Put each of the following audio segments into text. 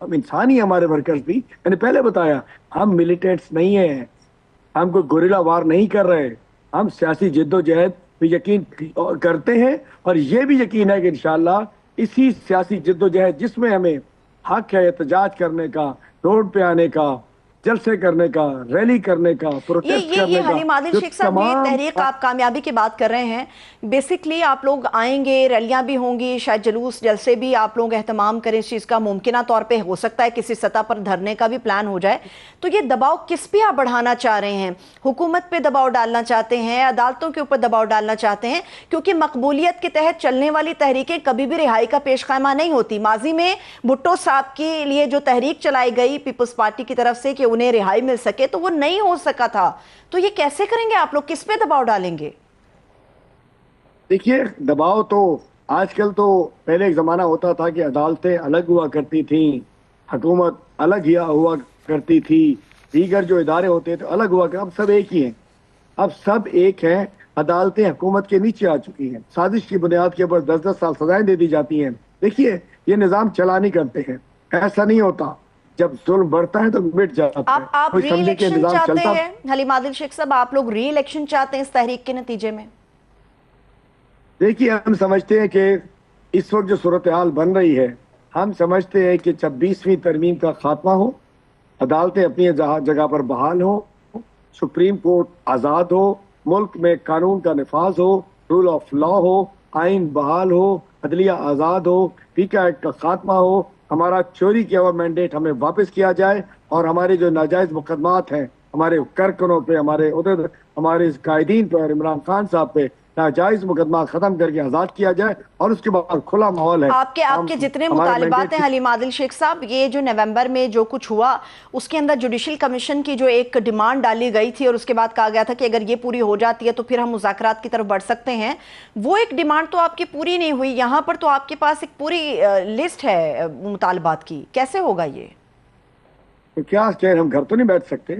ہم انسان ہی ہمارے ورکرز بھی. میں نے پہلے بتایا ہم ملیٹنٹس نہیں ہیں, ہم کوئی گوریلا وار نہیں کر رہے, ہم سیاسی جد و جہد پہ یقین کرتے ہیں, اور یہ بھی یقین ہے کہ انشاءاللہ اسی سیاسی جد و جہد جس میں ہمیں حق ہے احتجاج کرنے کا, روڈ پہ آنے کا, جلسے کرنے کا, ریلی کرنے کا, پروٹیسٹ کرنے کا, حلیم عادل شیخ صاحب, یہ تحریک آپ کامیابی کی بات کر رہے ہیں, بیسکلی آپ لوگ آئیں گے, ریلیاں بھی ہوں گی, شاید جلوس جلسے بھی آپ لوگ اہتمام کریں اس چیز کا, ممکنہ طور پہ ہو سکتا ہے کسی سطح پر دھرنے کا بھی پلان ہو جائے, تو یہ دباؤ کس پہ آپ بڑھانا چاہ رہے ہیں؟ حکومت پہ دباؤ ڈالنا چاہتے ہیں, عدالتوں کے اوپر دباؤ ڈالنا چاہتے ہیں؟ کیونکہ مقبولیت کے تحت چلنے والی تحریکیں کبھی بھی رہائی کا پیش خیمہ نہیں ہوتی. ماضی میں بھٹو صاحب کے لیے جو تحریک چلائی گئی پیپلز پارٹی کی طرف سے کہ انہیں رہائی مل سکے, تو وہ نہیں ہو سکا تھا, تو یہ کیسے کریں گے آپ لوگ, کس پہ دباؤ ڈالیں گے؟ دیکھیے دباؤ تو آج کل تو, پہلے ایک زمانہ ہوتا تھا کہ عدالتیں الگ ہوا کرتی تھیں, حکومت الگ ہوا کرتی تھی, دیگر جو ادارے ہوتے تھے الگ ہوا کرتے, اب سب ایک ہی ہیں, اب سب ایک ہیں. عدالتیں حکومت کے نیچے آ چکی ہیں, سازش کی بنیاد کے اوپر 10-10 سال سزائیں دے دی جاتی ہیں. دیکھیے یہ نظام چلا نہیں کرتے ہیں, ایسا نہیں ہوتا, جب ظلم بڑھتا ہے تو مٹ جاتا ہے. آپ ری الیکشن چاہتے ہیں حلیم عادل شیخ صاحب, آپ لوگ ری الیکشن چاہتے ہیں اس تحریک کے نتیجے میں؟ دیکھیے ہم سمجھتے ہیں کہ اس وقت جو صورتحال بن رہی ہے, ہم سمجھتے ہیں کہ 26ویں ترمیم کا خاتمہ ہو, عدالتیں اپنی جگہ پر بحال ہو, سپریم کورٹ آزاد ہو, ملک میں قانون کا نفاذ ہو, رول آف لا ہو, آئین بحال ہو, عدلیہ آزاد ہو, پیکا ایکٹ کا خاتمہ ہو, ہمارا چوری کیا ہوا مینڈیٹ ہمیں واپس کیا جائے, اور ہمارے جو ناجائز مقدمات ہیں ہمارے کارکنوں پہ, ہمارے قائدین پر, عمران خان صاحب پہ ناجائز مقدمات ختم کر کے آزاد کیا جائے, اور اس کے بعد کھلا ماحول ہے. آپ کے جتنے مطالبات ہیں حلیم عادل شیخ صاحب, یہ جو نومبر میں جو کچھ ہوا اس کے اندر جوڈیشل کمیشن کی جو ایک ڈیمانڈ ڈالی گئی تھی, اور اس کے بعد کہا گیا تھا کہ اگر یہ پوری ہو جاتی ہے تو پھر ہم مذاکرات کی طرف بڑھ سکتے ہیں, وہ ایک ڈیمانڈ تو آپ کی پوری نہیں ہوئی. یہاں پر تو آپ کے پاس ایک پوری لسٹ ہے مطالبات کی, کیسے ہوگا یہ؟ تو کیا کہیں, ہم گھر تو نہیں بیٹھ سکتے,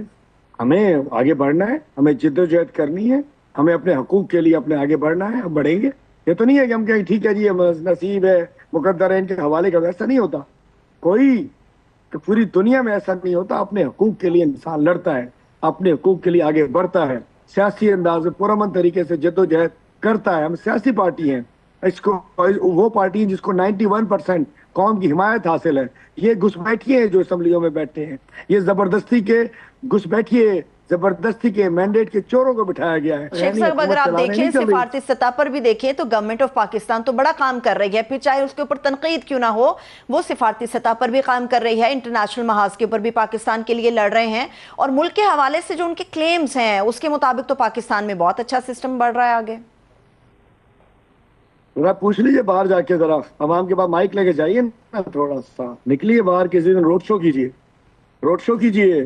ہمیں آگے بڑھنا ہے, ہمیں جد و جہد کرنی ہے, ہمیں اپنے حقوق کے لیے اپنے آگے بڑھنا ہے, ہم بڑھیں گے. یہ تو نہیں ہے کہ ہم کہیں ٹھیک ہے جی نصیب ہے مقدر ہے ان کے حوالے کر, ایسا نہیں ہوتا. کوئی پوری دنیا میں ایسا نہیں ہوتا. اپنے حقوق کے لیے انسان لڑتا ہے, اپنے حقوق کے لیے آگے بڑھتا ہے, سیاسی انداز میں پرامن طریقے سے جد و جہد کرتا ہے. ہم سیاسی پارٹی ہیں, اس کو وہ پارٹی جس کو 91% قوم کی حمایت حاصل ہے. یہ گھسپیٹھیے ہیں جو اسمبلیوں میں بیٹھے ہیں, یہ زبردستی کے گھسپیٹھیے, زبردستی کے مینڈیٹ کے چوروں کو بٹھایا گیا ہے. شیخ صاحب اگر آپ دیکھیں سفارتی سطح پر بھی دیکھیں تو گورنمنٹ آف پاکستان تو بڑا کام کر رہی ہے, پھر چاہے اس کے اوپر تنقید کیوں نہ ہو, وہ سفارتی سطح پر بھی کام کر رہی ہے, انٹرنیشنل محاذ کے اوپر بھی پاکستان کے لیے لڑ رہے ہیں, اور ملک کے حوالے سے جو ان کے کلیمز ہیں اس کے مطابق تو پاکستان میں بہت اچھا سسٹم بڑھ رہا ہے آگے. ذرا پوچھ لیجیے باہر جا کے, ذرا عوام کے پاس مائک لے کے جائیے نا, تھوڑا سا نکلیے باہر, کسی دن روڈ شو کیجیے, روڈ شو کیجیے,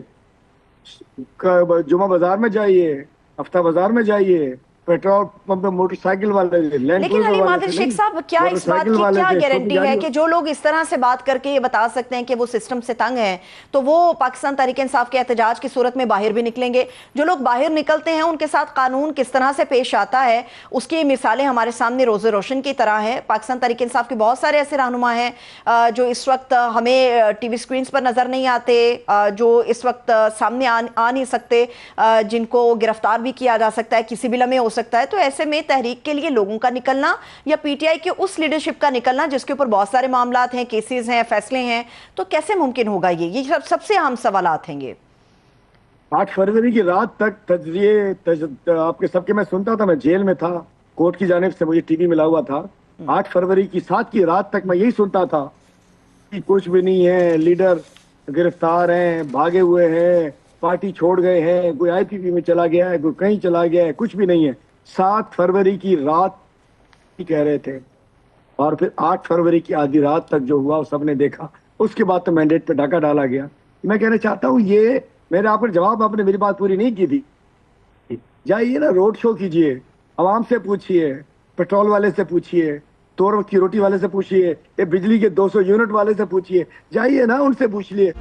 جمعہ بازار میں جائیے, ہفتہ بازار میں جائیے, پیٹرول پمپ پہ موٹر سائیکل والے. لیکن حلیم عادل شیخ صاحب کیا اس بات کی کیا گارنٹی ہے کہ جو لوگ اس طرح سے بات کر کے یہ بتا سکتے ہیں کہ وہ سسٹم سے تنگ ہیں, تو وہ پاکستان تحریک انصاف کے احتجاج کی صورت میں باہر بھی نکلیں گے؟ جو لوگ باہر نکلتے ہیں ان کے ساتھ قانون کس طرح سے پیش آتا ہے اس کی مثالیں ہمارے سامنے روز روشن کی طرح ہیں. پاکستان تحریک انصاف کے بہت سارے ایسے رہنما ہیں جو اس وقت ہمیں ٹی وی سکرینز پر نظر نہیں آتے, جو اس وقت سامنے آ نہیں سکتے, جن کو گرفتار بھی کیا جا سکتا ہے, کسی بھی لمحے ہو سکتا ہے. تو ایسے میں تحریک کے لیے لوگوں کا نکلنا یا پی ٹی آئی کے اس لیڈرشپ کا نکلنا جس کے اوپر بہت سارے معاملات ہیں, کیسز ہیں, فیصلے ہیں, تو کیسے ممکن ہوگا یہ سب سے اہم سوالات ہیں. یہ 8 فروری کی رات تک تجزیے آپ کے سب کے میں سنتا تھا, میں جیل میں تھا, کورٹ کی جانب سے مجھے ٹی وی ملا ہوا تھا. 8 فروری کی 7 کی رات تک میں یہی سنتا تھا کہ کچھ بھی نہیں ہے, لیڈر گرفتار ہیں, بھاگے ہوئے ہیں, پارٹی چھوڑ گئے ہیں, کوئی آئی پی پی میں چلا گیا ہے, کوئی کہیں چلا گیا ہے, کچھ بھی نہیں ہے. 7 فروری کی رات کہہ رہے تھے, اور پھر 8 فروری کی آدھی رات تک جو ہوا وہ سب نے دیکھا. اس کے بعد تو مینڈیٹ پہ ڈاکہ ڈالا گیا. میں کہنا چاہتا ہوں یہ میرے آپ پر جواب, آپ نے میری بات پوری نہیں کی تھی. جائیے نا روڈ شو کیجئے, عوام سے پوچھئے, پیٹرول والے سے پوچھئے, 2 وقت کی روٹی والے سے پوچھئے, یہ بجلی کے 200 یونٹ والے سے پوچھئے, جائیے نا ان سے پوچھ لیے.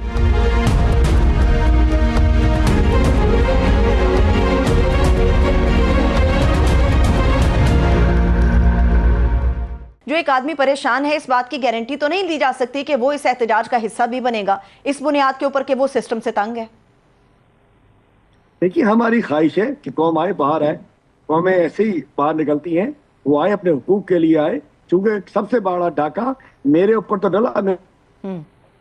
جو ایک آدمی پریشان ہے اس بات کی گارنٹی تو نہیں دی جا سکتی کہ وہ اس احتجاج کا حصہ بھی بنے گا اس بنیاد کے اوپر کہ وہ سسٹم سے تنگ ہے. دیکھیے ہماری خواہش ہے کہ قوم آئے، باہر آئے، قومیں ایسے ہی باہر نکلتی ہیں، وہ آئے اپنے حقوق کے لیے آئے. چونکہ سب سے بڑا ڈاکہ میرے اوپر تو ڈلا،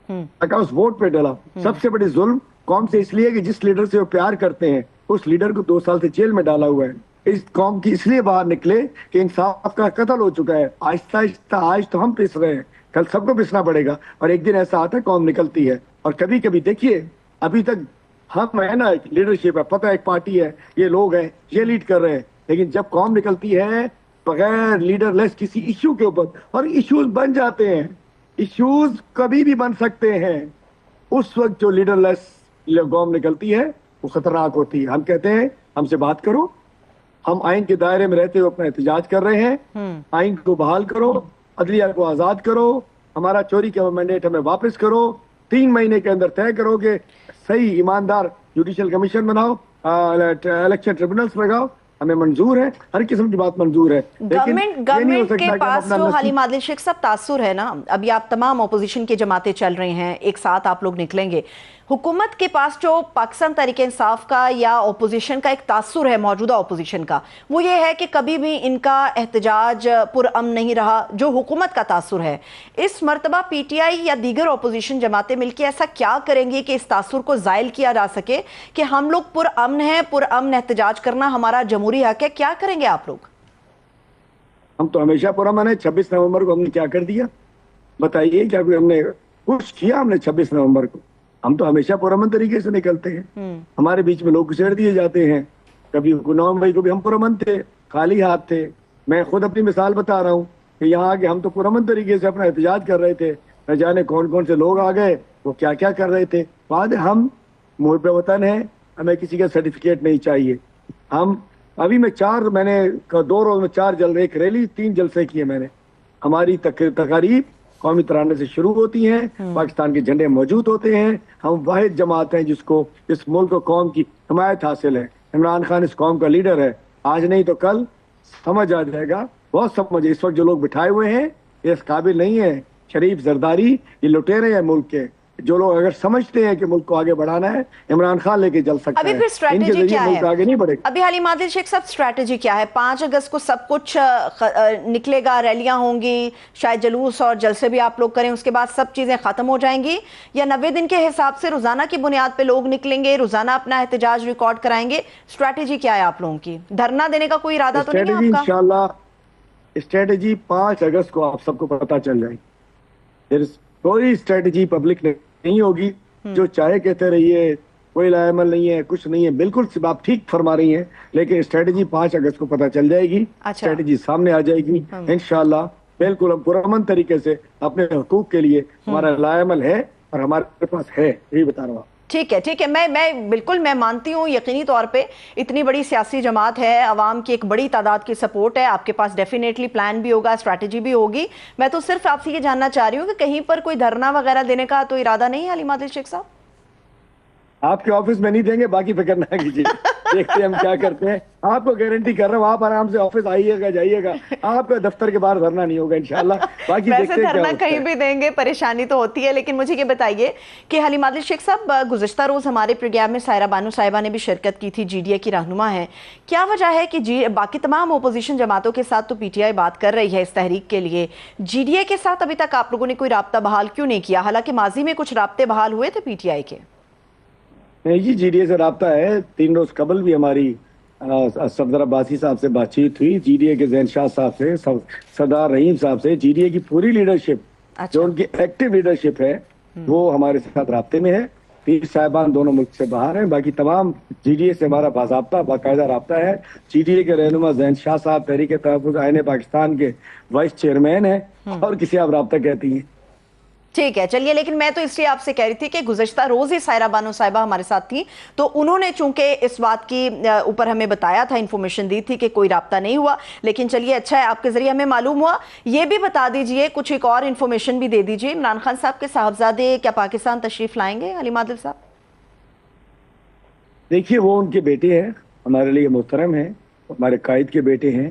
ڈاکہ اس ووٹ پہ ڈلا. سب سے بڑی ظلم قوم سے اس لیے کہ جس لیڈر سے وہ پیار کرتے ہیں اس لیڈر کو 2 سال سے جیل میں ڈالا ہوا ہے. اس قوم کی اس لیے باہر نکلے کہ انصاف کا قتل ہو چکا ہے. آہستہ آہستہ آج تو ہم پس رہے ہیں، کل سب کو پسنا پڑے گا، اور ایک دن ایسا آتا ہے قوم نکلتی ہے. اور کبھی کبھی دیکھیے ابھی تک ہم ہے نا، ایک لیڈرشپ ہے، پتہ ایک پارٹی ہے، یہ لوگ ہیں، یہ لیڈ کر رہے ہیں، لیکن جب قوم نکلتی ہے بغیر لیڈر لیس کسی ایشو کے اوپر، اور ایشوز بن جاتے ہیں، ایشوز کبھی بھی بن سکتے ہیں، اس وقت جو لیڈر لیس قوم نکلتی ہے وہ خطرناک ہوتی ہے. ہم کہتے ہیں ہم سے بات کرو، ہم آئین کے دائرے میں رہتے ہوئے اپنا احتجاج کر رہے ہیں، آئین کو بحال کرو، عدلیہ کو آزاد کرو، ہمارا چوری کا مینڈیٹ ہمیں واپس کرو، 3 مہینے کے اندر طے کرو کہ صحیح ایماندار جوڈیشل کمیشن بناؤ، الیکشن ٹریبونلز لگاؤ، ہمیں منظور ہے، ہر قسم کی بات منظور ہے. گورنمنٹ کے پاس جو حلیم عادل شیخ صاحب تاثر ہے نا، ابھی آپ تمام اپوزیشن کی جماعتیں چل رہی ہیں، ایک ساتھ آپ لوگ نکلیں گے، حکومت کے پاس جو پاکستان تحریک انصاف کا یا اپوزیشن کا ایک تاثر ہے، موجودہ اپوزیشن کا، وہ یہ ہے کہ کبھی بھی ان کا احتجاج پرامن نہیں رہا جو حکومت کا تاثر ہے. اس مرتبہ پی ٹی آئی یا دیگر اپوزیشن جماعتیں مل کے ایسا کیا کریں گی کہ اس تاثر کو زائل کیا جا سکے کہ ہم لوگ پرامن ہیں، پرامن احتجاج کرنا ہمارا جمہوری حق ہے؟ کیا کریں گے آپ لوگ؟ ہم تو ہمیشہ پرامن ہیں. 26 نومبر کو ہم نے کیا کر دیا بتائیے؟ کیا کوئی ہم نے کچھ کیا؟ ہم نے 26 نومبر کو ہم تو ہمیشہ پرامن طریقے سے نکلتے ہیں. ہمارے بیچ میں لوگ گھسیڑ دیے جاتے ہیں. کبھی 9 مئی کو بھی ہم پرامن تھے، خالی ہاتھ تھے. میں خود اپنی مثال بتا رہا ہوں کہ یہاں آگے ہم تو پرامن طریقے سے اپنا احتجاج کر رہے تھے، نہ جانے کون کون سے لوگ آ گئے، وہ کیا کیا کر رہے تھے. بعد ہم محب وطن ہیں، ہمیں کسی کا سرٹیفکیٹ نہیں چاہیے. ہم ابھی میں 2 روز میں 4 جلسے، ایک ریلی، 3 جلسے کیے میں نے. ہماری تقاریب قومی ترانے سے شروع ہوتی ہیں، پاکستان کے جھنڈے موجود ہوتے ہیں. ہم واحد جماعت ہیں جس کو اس ملک و قوم کی حمایت حاصل ہے. عمران خان اس قوم کا لیڈر ہے، آج نہیں تو کل سمجھ آ جائے گا، بہت سمجھ. اس وقت جو لوگ بٹھائے ہوئے ہیں یہ اس قابل نہیں ہے. شریف زرداری یہ لٹیرے ہیں ملک کے. جو لوگ اگر سمجھتے ہیں کہ ملک کو آگے بڑھانا ہے، عمران خان لے کے چل سکتا ہے. ابھی پھر اسٹریٹجی کیا ہے؟ آگے نہیں بڑھے گا. ابھی حلیم عادل شیخ صاحب اسٹریٹجی کیا ہے؟ 5 اگست کو سب کچھ نکلے گا، ریلیاں ہوں گی، شاید جلوس اور جلسے بھی آپ لوگ کریں، اس کے بعد سب چیزیں ختم ہو جائیں گی، یا 90 دن کے حساب سے روزانہ کی بنیاد پہ لوگ نکلیں گے، روزانہ اپنا احتجاج ریکارڈ کرائیں گے؟ اسٹریٹجی کیا ہے آپ لوگوں کی؟ دھرنا دینے کا کوئی ارادہ تو نہیں ہے آپ کا؟ انشاءاللہ اسٹریٹجی 5 اگست کو آپ سب کو پتا چل جائے گی. کوئی اسٹریٹجی پبلک نہیں ہوگی. جو چاہے کہتے رہیے، کوئی لا عمل نہیں ہے، کچھ نہیں ہے. بالکل آپ ٹھیک فرما رہی ہیں، لیکن اسٹریٹجی 5 اگست کو پتا چل جائے گی. اسٹریٹجی سامنے آ جائے گی انشاءاللہ. بالکل ہم پرامن طریقے سے اپنے حقوق کے لیے، ہمارا لا عمل ہے اور ہمارے پاس ہے، یہی بتا رہا ہوں. ٹھیک ہے، میں مانتی ہوں یقینی طور پہ اتنی بڑی سیاسی جماعت ہے، عوام کی ایک بڑی تعداد کی سپورٹ ہے، آپ کے پاس ڈیفینیٹلی پلان بھی ہوگا، اسٹریٹجی بھی ہوگی. میں تو صرف آپ سے یہ جاننا چاہ رہی ہوں کہ کہیں پر کوئی دھرنا وغیرہ دینے کا تو ارادہ نہیں ہے حلیم عادل شیخ صاحب؟ آپ کے آفس میں نہیں دیں گے، باقی فکر نہ کیجیے، دیکھتے ہیں ہم کیا کرتے ہیں. آپ کو گارنٹی کر رہا ہوں آپ آرام سے آفس آئیے گا، جائیے گا، آپ کا دفتر کے باہر دھرنا نہیں ہوگا انشاءاللہ. باقی ویسے دھرنا کہیں بھی دیں گے، پریشانی تو ہوتی ہے. لیکن مجھے یہ بتائیے کہ حلیم عادل شیخ صاحب، گزشتہ روز ہمارے پروگرام میں سائرہ بانو صاحبہ نے بھی شرکت کی تھی، جی ڈی اے کی رہنما ہیں. کیا وجہ ہے کہ باقی تمام اپوزیشن جماعتوں کے ساتھ تو پی ٹی آئی بات کر رہی ہے اس تحریک کے لیے، جی ڈی اے کے ساتھ ابھی تک آپ لوگوں نے کوئی رابطہ بحال کیوں نہیں کیا؟ حالانکہ ماضی میں کچھ رابطے بحال ہوئے تھے پی ٹی آئی کے. نہیں جی، جی ڈی اے سے رابطہ ہے. 3 روز قبل بھی ہماری صفدر عباسی صاحب سے بات چیت ہوئی، جی ڈی اے کے ذہن شاہ صاحب سے، سردار رحیم صاحب سے. جی ڈی اے کی پوری لیڈرشپ، جو ان کی ایکٹیو لیڈرشپ ہے، وہ ہمارے ساتھ رابطے میں ہے. پیر صاحبان دونوں ملک سے باہر ہیں، باقی تمام جی ڈی اے سے ہمارا باضابطہ باقاعدہ رابطہ ہے. جی ڈی اے کے رہنما ذہن شاہ صاحب تحریک تحفظ آئین پاکستان کے وائس چیئرمین ہیں، اور کسی آپ رابطہ کہتی ہیں. ٹھیک ہے، چلیے. لیکن میں تو اس لیے آپ سے کہہ رہی تھی کہ گزشتہ روز ہی سائرہ بانو صاحبہ ہمارے ساتھ تھی، تو انہوں نے چونکہ اس بات کی اوپر ہمیں بتایا تھا، انفارمیشن دی تھی کہ کوئی رابطہ نہیں ہوا. لیکن چلیے اچھا ہے، آپ کے ذریعے ہمیں معلوم ہوا. یہ بھی بتا دیجئے، کچھ ایک اور انفارمیشن بھی دے دیجئے، عمران خان صاحب کے صاحبزادے کیا پاکستان تشریف لائیں گے حلیم عادل صاحب؟ دیکھیے وہ ان کے بیٹے ہیں، ہمارے لیے محترم ہیں، ہمارے قائد کے بیٹے ہیں.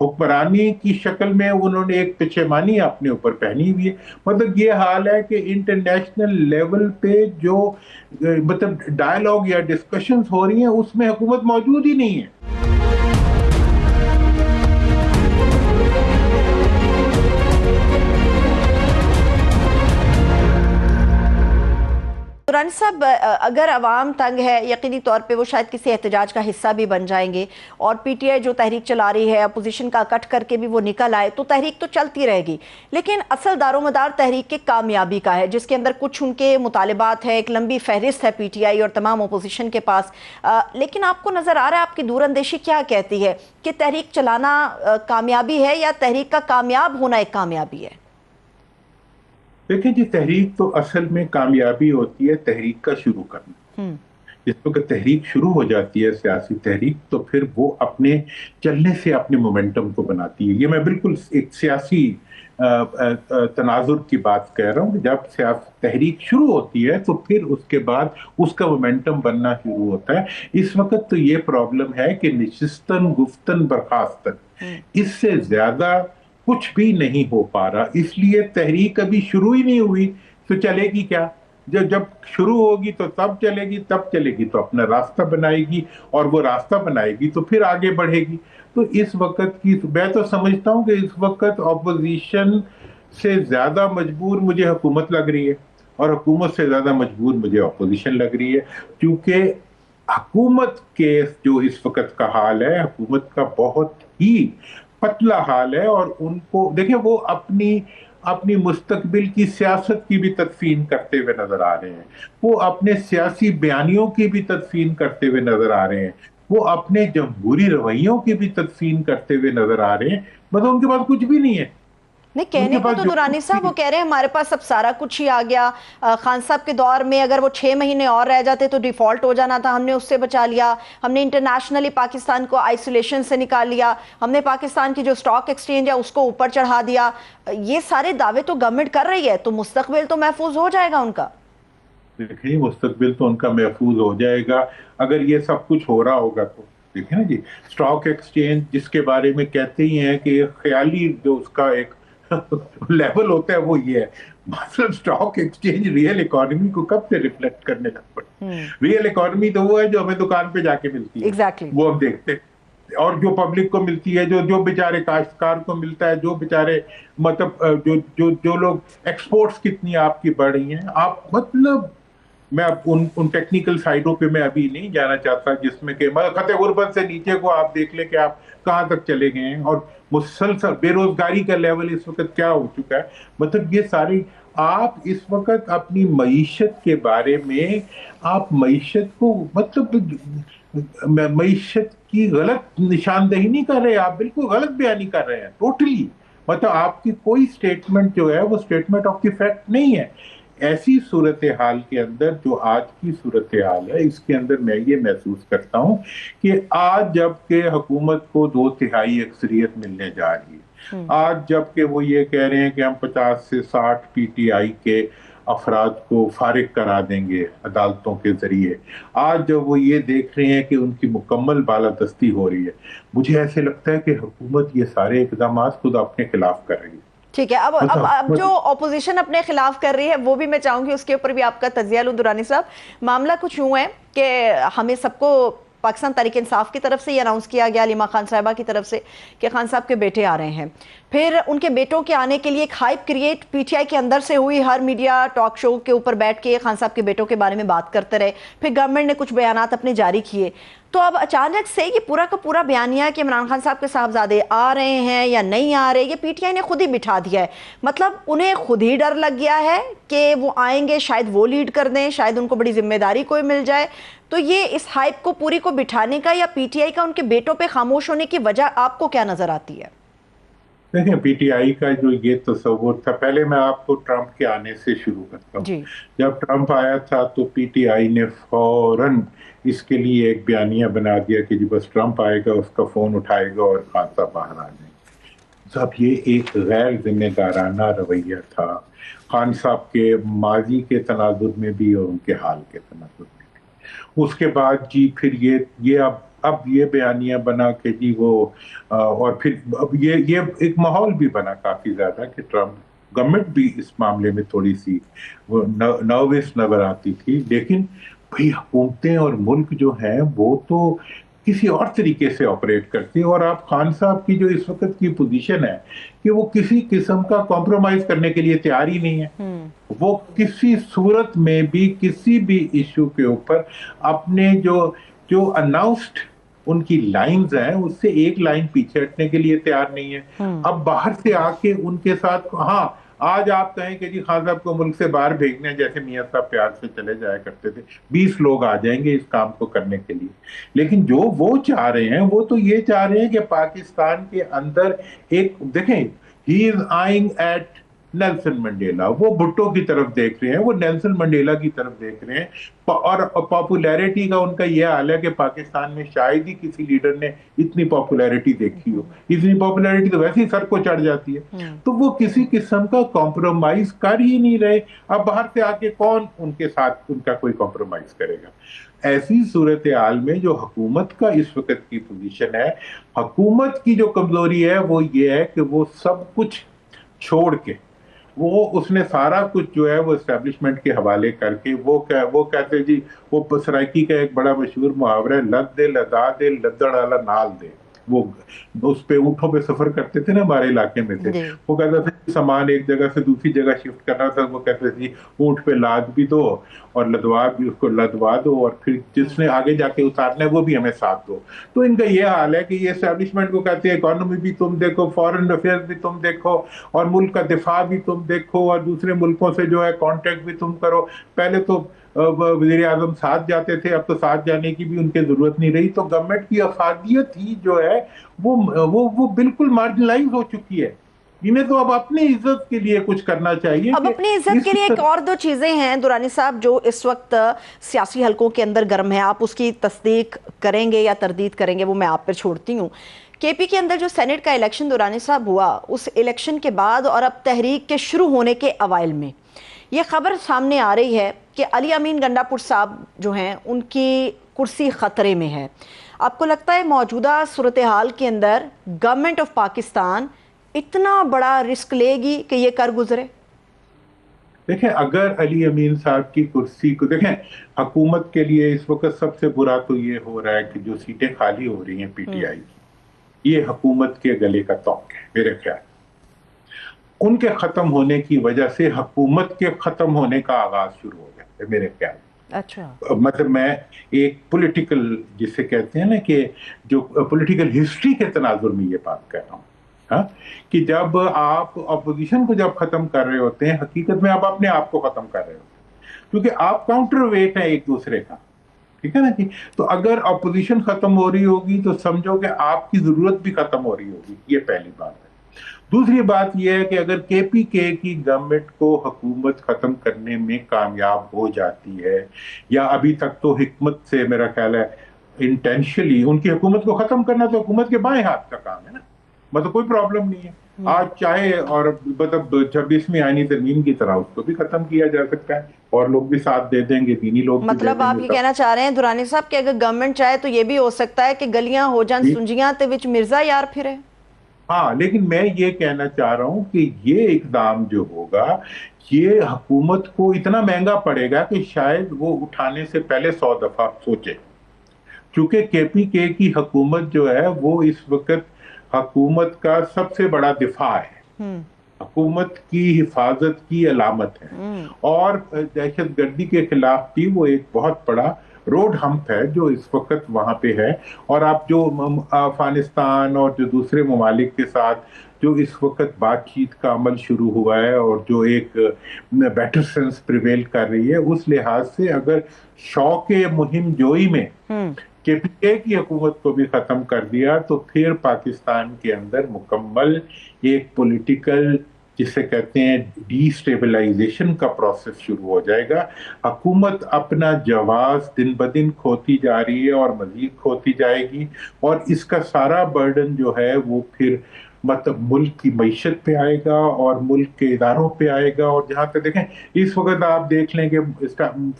حکمرانی کی شکل میں انہوں نے ایک پشیمانی اپنے اوپر پہنی ہوئی ہے. مطلب یہ حال ہے کہ انٹرنیشنل لیول پہ جو مطلب ڈائلاگ یا ڈسکشنز ہو رہی ہیں اس میں حکومت موجود ہی نہیں ہے. درانی صاحب، اگر عوام تنگ ہے یقینی طور پہ وہ شاید کسی احتجاج کا حصہ بھی بن جائیں گے، اور پی ٹی آئی جو تحریک چلا رہی ہے اپوزیشن کا کٹ کر کے بھی وہ نکل آئے تو تحریک تو چلتی رہے گی، لیکن اصل دار و مدار تحریک کے کامیابی کا ہے، جس کے اندر کچھ ان کے مطالبات ہیں، ایک لمبی فہرست ہے پی ٹی آئی اور تمام اپوزیشن کے پاس. لیکن آپ کو نظر آ رہا ہے، آپ کی دور اندیشی کیا کہتی ہے کہ تحریک چلانا کامیابی ہے یا تحریک کا کامیاب ہونا ایک کامیابی ہے؟ دیکھیں جی، تحریک تو اصل میں کامیابی ہوتی ہے تحریک کا شروع کرنا. جس وقت تحریک شروع ہو جاتی ہے سیاسی تحریک تو پھر وہ اپنے چلنے سے اپنے مومنٹم کو بناتی ہے. یہ میں بالکل ایک سیاسی تناظر کی بات کہہ رہا ہوں کہ جب سیاسی تحریک شروع ہوتی ہے تو پھر اس کے بعد اس کا مومنٹم بننا شروع ہوتا ہے. اس وقت تو یہ پرابلم ہے کہ نشستن گفتن برخاستن اس سے زیادہ کچھ بھی نہیں ہو پا رہا. اس لیے تحریک ابھی شروع ہی نہیں ہوئی تو چلے گی کیا؟ جب شروع ہوگی تو تب چلے گی تو اپنا راستہ بنائے گی، اور وہ راستہ بنائے گی تو پھر آگے بڑھے گی. تو اس وقت کی میں تو سمجھتا ہوں کہ اس وقت اپوزیشن سے زیادہ مجبور مجھے حکومت لگ رہی ہے، اور حکومت سے زیادہ مجبور مجھے اپوزیشن لگ رہی ہے. کیونکہ حکومت کے جو اس وقت کا حال ہے، حکومت کا بہت ہی پتلا حال ہے، اور ان کو دیکھیں وہ اپنی مستقبل کی سیاست کی بھی تدفین کرتے ہوئے نظر آ رہے ہیں، وہ اپنے سیاسی بیانیوں کی بھی تدفین کرتے ہوئے نظر آ رہے ہیں، وہ اپنے جمہوری رویوں کی بھی تدفین کرتے ہوئے نظر آ رہے ہیں. مطلب ان کے پاس کچھ بھی نہیں ہے. نہیں، کہنے کو تو درانی صاحب وہ کہہ رہے ہیں ہمارے پاس اب سارا کچھ ہی آ گیا. خان صاحب کے دور میں اگر وہ 6 مہینے اور رہ جاتے تو ڈیفالٹ ہو جانا تھا، ہم نے اس سے بچا لیا. ہم نے انٹرنیشنلی پاکستان کو آئسولیشن سے نکال لیا. ہم نے پاکستان کی جو سٹاک ایکسچینج ہے اس کو اوپر چڑھا دیا. یہ سارے دعوے تو گورنمنٹ کر رہی ہے، تو مستقبل تو محفوظ ہو جائے گا ان کا. دیکھیں مستقبل تو ان کا محفوظ ہو جائے گا اگر یہ سب کچھ ہو رہا ہوگا تو. دیکھیں نا جی، سٹاک ایکسچینج جس کے بارے میں کہتے ہی ہیں کہ خیالی جو اس کا ایک لیول ہوتا ہے وہ یہ ہے. مثلا سٹاک ایکسچینج ریئل اکانومی کو کب سے ریفلیکٹ کرنے لگ پڑے؟ ریئل اکانومی تو وہ ہے جو ہمیں دکان پہ جا کے ملتی ہے. Exactly. وہ ہم دیکھتے ہیں، اور جو پبلک کو ملتی ہے، جو بیچارے کاشتکار کو ملتا ہے، جو بیچارے مطلب جو لوگ ایکسپورٹس کتنی آپ کی بڑھ رہی ہیں. آپ مطلب میں اب ان ٹیکنیکل سائڈوں پہ میں ابھی نہیں جانا چاہتا جس میں کہ خط غربت سے نیچے کو آپ دیکھ لیں کہ آپ کہاں تک چلے گئے ہیں، اور مسلسل بے روزگاری کا لیول اس وقت کیا ہو چکا ہے. مطلب یہ ساری آپ اس وقت اپنی معیشت کے بارے میں آپ معیشت کو مطلب معیشت کی غلط نشاندہی نہیں کر رہے، آپ بالکل غلط بیانی کر رہے ہیں ٹوٹلی. مطلب آپ کی کوئی سٹیٹمنٹ جو ہے وہ سٹیٹمنٹ آف دی فیکٹ نہیں ہے. ایسی صورتحال کے اندر جو آج کی صورتحال ہے اس کے اندر میں یہ محسوس کرتا ہوں کہ آج جب کہ حکومت کو 2/3 اکثریت ملنے جا رہی ہے، آج جب کہ وہ یہ کہہ رہے ہیں کہ ہم 50 سے 60 پی ٹی آئی کے افراد کو فارغ کرا دیں گے عدالتوں کے ذریعے، آج جب وہ یہ دیکھ رہے ہیں کہ ان کی مکمل بالادستی ہو رہی ہے، مجھے ایسے لگتا ہے کہ حکومت یہ سارے اقدامات خود اپنے خلاف کر رہی ہے. ٹھیک ہے، اب جو اپوزیشن اپنے خلاف کر رہی ہے وہ بھی میں چاہوں گی اس کے اوپر بھی آپ کا تجزیہ لوں. درانی صاحب، معاملہ کچھ یوں ہے کہ ہمیں سب کو پاکستان تحریک انصاف کی طرف سے یہ اناؤنس کیا گیا، علیمہ خان صاحبہ کی طرف سے، کہ خان صاحب کے بیٹے آ رہے ہیں. پھر ان کے بیٹوں کے آنے کے لیے ایک hype create P T I کے اندر سے ہوئی، ہر میڈیا ٹاک شو کے اوپر بیٹھ کے خان صاحب کے بیٹوں کے بارے میں بات کرتے رہے. پھر گورنمنٹ نے کچھ بیانات اپنے جاری کیے، تو اب اچانک سے یہ پورا کا پورا بیانیہ کہ عمران خان صاحب کے صاحبزادے آ رہے ہیں یا نہیں آ رہے، یہ پی ٹی آئی نے خود ہی بٹھا دیا ہے. مطلب انہیں خود ہی ڈر لگ گیا ہے کہ وہ آئیں گے، شاید وہ لیڈ کر دیں، شاید ان کو بڑی ذمہ داری کوئی مل جائے. تو یہ اس ہائپ کو پوری کو بٹھانے کا یا پی ٹی آئی کا ان کے بیٹوں پہ خاموش ہونے کی وجہ آپ کو کیا نظر آتی ہے؟ دیکھیں پی ٹی آئی کا جو یہ تصور تھا، پہلے میں آپ کو ٹرمپ کے آنے سے شروع کرتا ہوں. جی. جب ٹرمپ آیا تھا تو پی ٹی آئی نے فوراً اس کے لیے ایک بیانیہ بنا دیا کہ جی بس ٹرمپ آئے گا، اس کا فون اٹھائے گا اور خان صاحب باہر آ جائیں گے. صاحب یہ ایک غیر ذمہ دارانہ رویہ تھا خان صاحب کے ماضی کے تناظر میں بھی اور ان کے حال کے تناظر میں بھی. اس کے بعد جی پھر یہ اب یہ بیانیہ بنا کہ جی وہ اور پھر اب یہ ایک ماحول بھی بنا کافی زیادہ کہ ٹرمپ گورنمنٹ بھی اس معاملے میں تھوڑی سی وہ نروس نظر آتی تھی. لیکن بھئی حکومتیں اور ملک جو ہیں وہ تو کسی اور طریقے سے آپریٹ کرتی ہیں, اور آپ خان صاحب کی جو اس وقت کی پوزیشن ہے کہ وہ کسی قسم کا کمپرومائز کرنے کے لیے تیار ہی نہیں ہے. وہ کسی صورت میں بھی کسی بھی ایشو کے اوپر اپنے جو اناؤنسڈ ان کی لائنز ہیں اس سے ایک لائن پیچھے ہٹنے کے لیے تیار نہیں ہے. اب باہر سے آ کے ان کے ساتھ, ہاں آج آپ کہیں کہ جی خان صاحب کو ملک سے باہر بھیجنے, جیسے میاں صاحب پیار سے چلے جایا کرتے تھے, 20 لوگ آ جائیں گے اس کام کو کرنے کے لیے. لیکن جو وہ چاہ رہے ہیں وہ تو یہ چاہ رہے ہیں کہ پاکستان کے اندر ایک, دیکھیں, ہی از آئنگ ایٹ نیلسن منڈیلا, وہ بھٹو کی طرف دیکھ رہے ہیں, وہ نیلسن منڈیلا کی طرف دیکھ رہے ہیں. اور پاپولیرٹی کا ان کا یہ حال ہے کہ پاکستان میں شاید ہی کسی لیڈر نے اتنی پاپولیرٹی دیکھی ہو. اتنی پاپولیرٹی تو ویسے ہی سر کو چڑھ جاتی ہے. تو وہ کسی قسم کا کمپرومائز کر ہی نہیں رہے. اب باہر سے آ کے کون ان کے ساتھ ان کا کوئی کمپرومائز کرے گا؟ ایسی صورتحال میں جو حکومت کا اس وقت کی پوزیشن ہے, حکومت کی جو کمزوری ہے وہ یہ ہے کہ وہ سب کچھ چھوڑ کے اس نے سارا کچھ جو ہے وہ اسٹیبلشمنٹ کے حوالے کر کے وہ کہتے جی, وہ سرائکی کا ایک بڑا مشہور محاورہ ہے, لد دے لدا دے لدڑ والا نال دے. وہ اس پہ اونٹوں پہ سفر کرتے تھے نا, ہمارے علاقے میں تھے, وہ کہتا تھا سامان ایک جگہ سے دوسری جگہ شفٹ کرنا تھا, وہ کہتے تھے اونٹ پہ لاد بھی دو اور لدوا بھی, اس کو لدوا دو, اور پھر جس نے آگے جا کے اتارنا ہے وہ بھی ہمیں ساتھ دو. تو ان کا یہ حال ہے کہ یہ اسٹیبلشمنٹ کو کہتے ہیں اکانومی بھی تم دیکھو, فارن افیئرز بھی تم دیکھو, اور ملک کا دفاع بھی تم دیکھو, اور دوسرے ملکوں سے جو ہے کانٹیکٹ بھی تم کرو. پہلے تو وزیر اعظم ساتھ جاتے تھے, اب تو ساتھ جانے کی بھی ان کی ضرورت نہیں رہی. تو گورنمنٹ کی افادیت ہی جو ہے وہ بالکل مارجنلائز ہو چکی ہے. انہیں تو اب اپنی عزت کے لیے کچھ کرنا چاہیے. اب اپنی عزت کے لیے ایک اور دو چیزیں ہیں درانی صاحب جو اس وقت سیاسی حلقوں کے اندر گرم ہیں, آپ اس کی تصدیق کریں گے یا تردید کریں گے وہ میں آپ پر چھوڑتی ہوں. کے پی کے اندر جو سینٹ کا الیکشن درانی صاحب ہوا, اس الیکشن کے بعد اور اب تحریک کے شروع ہونے کے اوائل میں یہ خبر سامنے آ رہی ہے کہ علی امین گنڈا پور صاحب جو ہیں ان کی کرسی خطرے میں ہے. آپ کو لگتا ہے موجودہ صورتحال کے اندر گورنمنٹ آف پاکستان اتنا بڑا رسک لے گی کہ یہ کر گزرے؟ دیکھیں, اگر علی امین صاحب کی کرسی کو دیکھیں, حکومت کے لیے اس وقت سب سے برا تو یہ ہو رہا ہے کہ جو سیٹیں خالی ہو رہی ہیں پی ٹی آئی کی, یہ حکومت کے گلے کا توق ہے میرے خیال. ان کے ختم ہونے کی وجہ سے حکومت کے ختم ہونے کا آغاز شروع ہو جاتا ہے میرے خیال. اچھا, مطلب میں ایک پولیٹیکل جسے کہتے ہیں نا کہ جو پولیٹیکل ہسٹری کے تناظر میں یہ بات کر رہا ہوں, ہاں, کہ جب آپ اپوزیشن کو جب ختم کر رہے ہوتے ہیں, حقیقت میں آپ اپنے آپ کو ختم کر رہے ہوتے ہیں, کیونکہ آپ کاؤنٹر ویٹ ہیں ایک دوسرے کا. ٹھیک ہے نا جی. تو اگر اپوزیشن ختم ہو رہی ہوگی تو سمجھو کہ آپ کی ضرورت بھی ختم ہو رہی ہوگی. یہ پہلی بات ہے. دوسری بات یہ ہے کہ اگر کے پی کے کی گورنمنٹ کو حکومت ختم کرنے میں کامیاب ہو جاتی ہے, یا ابھی تک تو حکمت سے میرا خیال ہے انٹینشلی ان کی حکومت کو ختم کرنا تو حکومت کے بائیں ہاتھ کا کام ہے نا, مطلب کوئی پرابلم نہیں ہے. آج چاہے اور مطلب 26ویں آئینی ترمیم کی طرح اس کو بھی ختم کیا جا سکتا ہے, اور لوگ بھی ساتھ دے دیں گے, دینی لوگ. مطلب آپ یہ کہنا چاہ رہے ہیں درانی صاحب کہ اگر گورنمنٹ چاہے تو یہ بھی ہو سکتا ہے کہ گلیاں ہو جان سنجیاں تے وچ مرزا یار پھرے. ہاں, لیکن میں یہ کہنا چاہ رہا ہوں کہ یہ اقدام جو ہوگا یہ حکومت کو اتنا مہنگا پڑے گا کہ شاید وہ اٹھانے سے پہلے 100 دفعہ سوچے. چونکہ کے پی کے کی حکومت جو ہے وہ اس وقت حکومت کا سب سے بڑا دفاع ہے, حکومت کی حفاظت کی علامت ہے, اور دہشت گردی کے خلاف بھی وہ ایک بہت بڑا روڈ ہمپ ہے جو اس وقت وہاں پہ ہے. اور آپ جو افغانستان اور جو دوسرے ممالک کے ساتھ جو اس وقت بات چیت کا عمل شروع ہوا ہے اور جو ایک بیٹر سینس پریویل کر رہی ہے, اس لحاظ سے اگر شوق مہم جوئی میں کے پی کے کی حکومت کو بھی ختم کر دیا تو پھر پاکستان کے اندر مکمل ایک پولیٹیکل جسے کہتے ہیں ڈی اسٹیبلائزیشن کا پروسیس شروع ہو جائے گا. حکومت اپنا جواز دن بدن کھوتی جا رہی ہے اور مزید کھوتی جائے گی, اور اس کا سارا برڈن جو ہے وہ پھر مطلب ملک کی معیشت پہ آئے گا اور ملک کے اداروں پہ آئے گا. اور جہاں تک دیکھیں اس وقت آپ دیکھ لیں کہ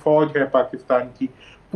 فوج ہے پاکستان کی